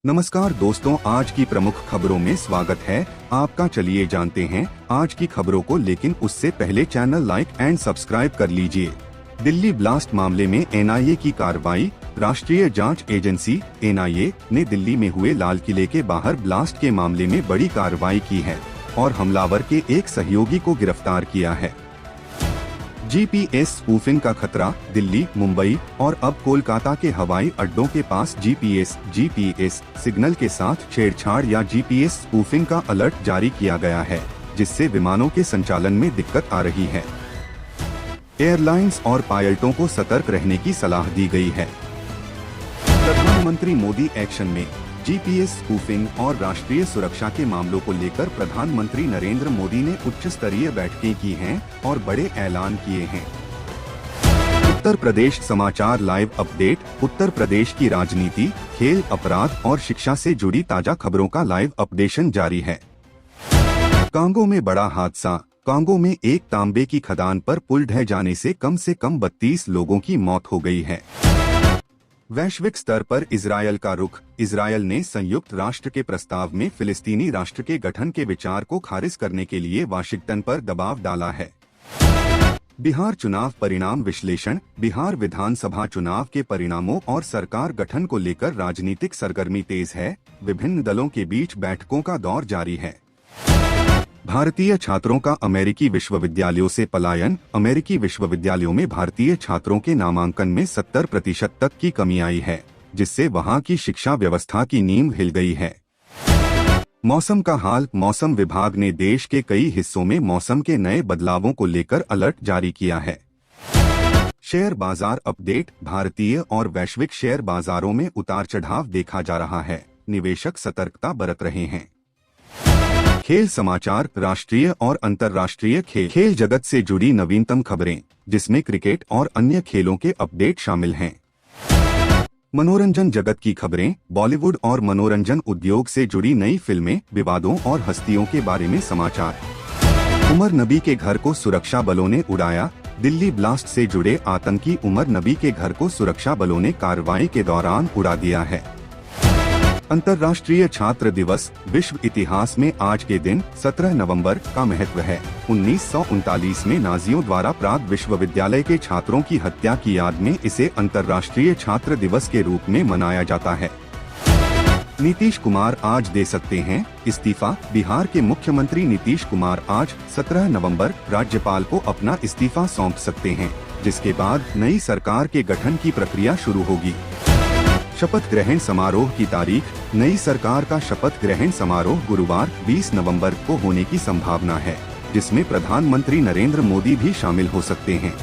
नमस्कार दोस्तों, आज की प्रमुख खबरों में स्वागत है आपका। चलिए जानते हैं आज की खबरों को, लेकिन उससे पहले चैनल लाइक एंड सब्सक्राइब कर लीजिए। दिल्ली ब्लास्ट मामले में एनआईए की कार्रवाई। राष्ट्रीय जांच एजेंसी एनआईए ने दिल्ली में हुए लाल किले के बाहर ब्लास्ट के मामले में बड़ी कार्रवाई की है और हमलावर के एक सहयोगी को गिरफ्तार किया है। जीपीएस स्पूफिंग का खतरा। दिल्ली, मुंबई और अब कोलकाता के हवाई अड्डों के पास जीपीएस सिग्नल के साथ छेड़छाड़ या जीपीएस स्पूफिंग का अलर्ट जारी किया गया है, जिससे विमानों के संचालन में दिक्कत आ रही है। एयरलाइंस और पायलटों को सतर्क रहने की सलाह दी गई है। प्रधानमंत्री मोदी एक्शन में। जीपीएस स्पूफिंग और राष्ट्रीय सुरक्षा के मामलों को लेकर प्रधानमंत्री नरेंद्र मोदी ने उच्च स्तरीय बैठकें की हैं और बड़े ऐलान किए हैं। उत्तर प्रदेश समाचार लाइव अपडेट। उत्तर प्रदेश की राजनीति, खेल, अपराध और शिक्षा से जुड़ी ताजा खबरों का लाइव अपडेशन जारी है। कांगो में बड़ा हादसा। कांगो में एक तांबे की खदान पर पुल ढह जाने से कम 32 लोगों की मौत हो गई है। वैश्विक स्तर पर इजरायल का रुख। इजरायल ने संयुक्त राष्ट्र के प्रस्ताव में फिलिस्तीनी राष्ट्र के गठन के विचार को खारिज करने के लिए वाशिंगटन पर दबाव डाला है। बिहार चुनाव परिणाम विश्लेषण। बिहार विधानसभा चुनाव के परिणामों और सरकार गठन को लेकर राजनीतिक सरगर्मी तेज है। विभिन्न दलों के बीच बैठकों का दौर जारी है। भारतीय छात्रों का अमेरिकी विश्वविद्यालयों से पलायन। अमेरिकी विश्वविद्यालयों में भारतीय छात्रों के नामांकन में 70% तक की कमी आई है, जिससे वहां की शिक्षा व्यवस्था की नींव हिल गई है। मौसम का हाल। मौसम विभाग ने देश के कई हिस्सों में मौसम के नए बदलावों को लेकर अलर्ट जारी किया है। शेयर बाजार अपडेट। भारतीय और वैश्विक शेयर बाजारों में उतार चढ़ाव देखा जा रहा है। निवेशक सतर्कता बरत रहे हैं। खेल समाचार। राष्ट्रीय और अंतर्राष्ट्रीय खेल जगत से जुड़ी नवीनतम खबरें, जिसमें क्रिकेट और अन्य खेलों के अपडेट शामिल हैं। मनोरंजन जगत की खबरें। बॉलीवुड और मनोरंजन उद्योग से जुड़ी नई फिल्में, विवादों और हस्तियों के बारे में समाचार। उमर नबी के घर को सुरक्षा बलों ने उड़ाया। दिल्ली ब्लास्ट से जुड़े आतंकी उमर नबी के घर को सुरक्षा बलों ने कार्रवाई के दौरान उड़ा दिया है। अंतर्राष्ट्रीय छात्र दिवस। विश्व इतिहास में आज के दिन 17 नवंबर का महत्व है। 1939 में नाजियों द्वारा प्राग विश्वविद्यालय के छात्रों की हत्या की याद में इसे अंतर्राष्ट्रीय छात्र दिवस के रूप में मनाया जाता है। नीतीश कुमार आज दे सकते हैं इस्तीफा। बिहार के मुख्यमंत्री नीतीश कुमार आज 17 नवंबर राज्यपाल को अपना इस्तीफा सौंप सकते हैं, जिसके बाद नई सरकार के गठन की प्रक्रिया शुरू होगी। शपथ ग्रहण समारोह की तारीख। नई सरकार का शपथ ग्रहण समारोह गुरुवार 20 नवंबर को होने की संभावना है, जिसमें प्रधानमंत्री नरेंद्र मोदी भी शामिल हो सकते हैं।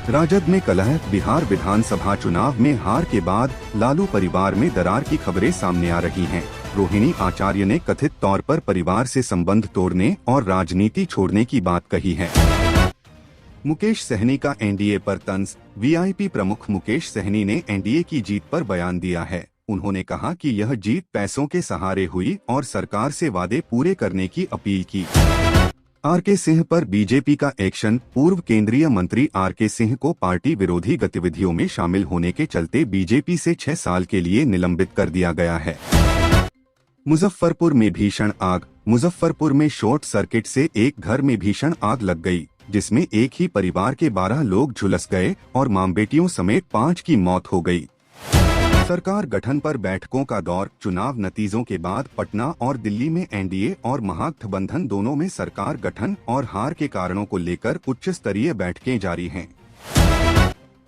राजद में कलह। बिहार विधानसभा चुनाव में हार के बाद लालू परिवार में दरार की खबरें सामने आ रही हैं। रोहिणी आचार्य ने कथित तौर पर परिवार से संबंध तोड़ने और राजनीति छोड़ने की बात कही है। मुकेश सहनी का एनडीए पर तंज। वीआईपी प्रमुख मुकेश सहनी ने एनडीए की जीत पर बयान दिया है। उन्होंने कहा कि यह जीत पैसों के सहारे हुई और सरकार से वादे पूरे करने की अपील की। आरके सिंह पर बीजेपी का एक्शन। पूर्व केंद्रीय मंत्री आरके सिंह को पार्टी विरोधी गतिविधियों में शामिल होने के चलते बीजेपी से 6 साल के लिए निलंबित कर दिया गया है। मुजफ्फरपुर में भीषण आग। मुजफ्फरपुर में शॉर्ट सर्किट से एक घर में भीषण आग लग गई, जिसमें एक ही परिवार के 12 लोग झुलस गए और मां बेटियों समेत 5 की मौत हो गई। सरकार गठन पर बैठकों का दौर। चुनाव नतीजों के बाद पटना और दिल्ली में एनडीए और महागठबंधन दोनों में सरकार गठन और हार के कारणों को लेकर उच्च स्तरीय बैठकें जारी हैं।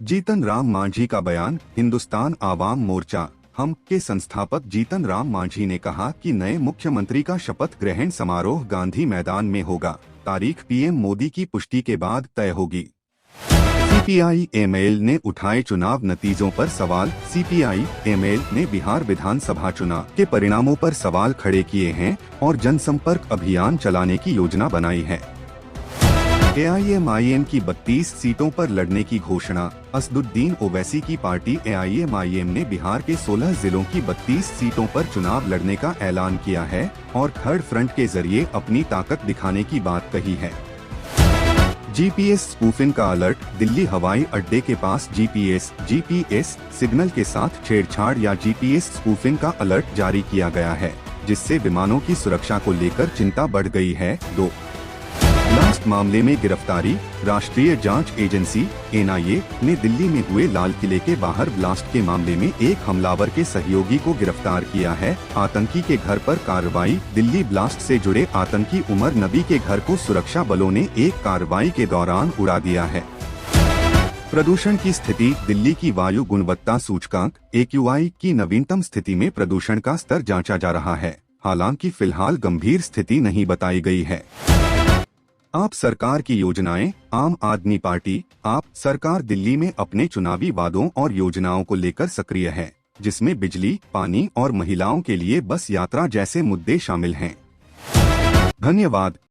जीतन राम मांझी का बयान। हिंदुस्तान आवाम मोर्चा हम के संस्थापक जीतन राम मांझी ने कहा कि नए मुख्यमंत्री का शपथ ग्रहण समारोह गांधी मैदान में होगा। तारीख पीएम मोदी की पुष्टि के बाद तय होगी। सीपीआई एमएल ने उठाए चुनाव नतीजों पर सवाल। सीपीआई एमएल ने बिहार विधानसभा चुनाव के परिणामों पर सवाल खड़े किए हैं और जनसंपर्क अभियान चलाने की योजना बनाई है। एआईएमआईएम की 32 सीटों पर लड़ने की घोषणा। असदुद्दीन ओवैसी की पार्टी एआईएमआईएम ने बिहार के 16 जिलों की 32 सीटों पर चुनाव लड़ने का ऐलान किया है और थर्ड फ्रंट के जरिए अपनी ताकत दिखाने की बात कही है। जीपीएस स्पूफिंग का अलर्ट। दिल्ली हवाई अड्डे के पास जीपीएस सिग्नल के साथ छेड़छाड़ या जीपीएस स्पूफिंग का अलर्ट जारी किया गया है, जिससे विमानों की सुरक्षा को लेकर चिंता बढ़ गई है। 2 ब्लास्ट मामले में गिरफ्तारी। राष्ट्रीय जांच एजेंसी एनआईए ने दिल्ली में हुए लाल किले के बाहर ब्लास्ट के मामले में एक हमलावर के सहयोगी को गिरफ्तार किया है। आतंकी के घर पर कार्रवाई। दिल्ली ब्लास्ट से जुड़े आतंकी उमर नबी के घर को सुरक्षा बलों ने एक कार्रवाई के दौरान उड़ा दिया है। प्रदूषण की स्थिति। दिल्ली की वायु गुणवत्ता सूचकांक AQI की नवीनतम स्थिति में प्रदूषण का स्तर जांचा जा रहा है, हालांकि फिलहाल गंभीर स्थिति नहीं बताई गई है। आप सरकार की योजनाएं। आम आदमी पार्टी आप सरकार दिल्ली में अपने चुनावी वादों और योजनाओं को लेकर सक्रिय है, जिसमें बिजली, पानी और महिलाओं के लिए बस यात्रा जैसे मुद्दे शामिल हैं। धन्यवाद।